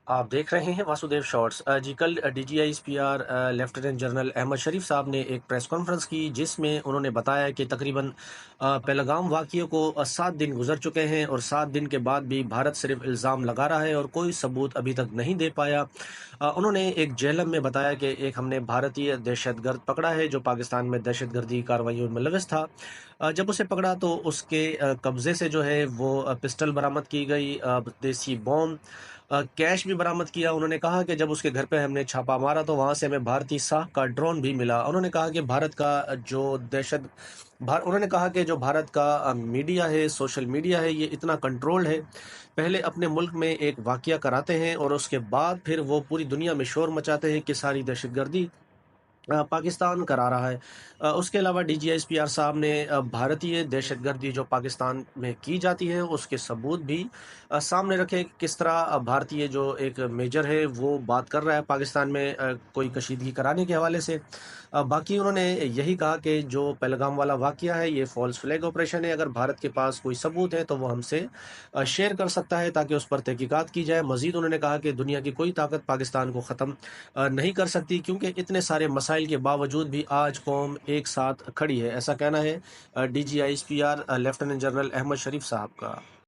آپ دیکھ رہے ہیں واسودیو شارٹس جی کل D G I S P R lieutenant general Ahmed Sharif صاحب نے ایک پریس کانفرنس کی جس میں انہوں نے بتایا کہ تقریباً پہلگام واقعے کو 7 دن گزر چکے ہیں اور 7 دن کے بعد بھی بھارت صرف الزام لگا رہا ہے اور کوئی ثبوت ابھی تک نہیں دے پایا۔ انہوں نے ایک جیلم میں بتایا کہ ایک ہم نے بھارتی دہشت گرد پکڑا ہے جو پاکستان میں دہشت گردی کارروائیوں میں ملوث تھا۔ جب اسے پکڑا تو اس کے قبضے سے جو ہے وہ پسٹل برآمد کی گئی، دیسی بوم، کیش بھی برآمد کیا۔ انہوں نے کہا کہ جب اس کے گھر پہ ہم نے چھاپا مارا تو وہاں سے ہمیں بھارتی ساکھ کا ڈرون بھی ملا۔ انہوں نے کہا کہ انہوں نے کہا کہ جو بھارت کا میڈیا ہے، سوشل میڈیا ہے، یہ اتنا کنٹرولڈ ہے، پہلے اپنے ملک میں ایک واقعہ کراتے ہیں اور اس کے بعد پھر وہ پوری دنیا میں شور مچاتے ہیں کہ ساری دہشت گردی پاکستان کرا رہا ہے۔ اس کے علاوہ D G S P R صاحب نے بھارتی دہشت گردی جو پاکستان میں کی جاتی ہے اس کے ثبوت بھی سامنے رکھے کہ کس طرح بھارتی جو ایک میجر ہے وہ بات کر رہا ہے پاکستان میں کوئی کشیدگی کرانے کے حوالے سے۔ باقی انہوں نے یہی کہا کہ جو پہلگام والا واقعہ ہے یہ فالس فلیگ آپریشن ہے، اگر بھارت کے پاس کوئی ثبوت ہے تو وہ ہم سے شیئر کر سکتا ہے تاکہ اس پر تحقیقات کی جائے۔ مزید انہوں نے کہا کہ دنیا کی کوئی طاقت پاکستان کو ختم نہیں کر سکتی کیونکہ اتنے سارے مسائل کے باوجود بھی آج قوم ایک ساتھ کھڑی ہے، ایسا کہنا ہے D G I S P R lieutenant general Ahmed Sharif صاحب کا۔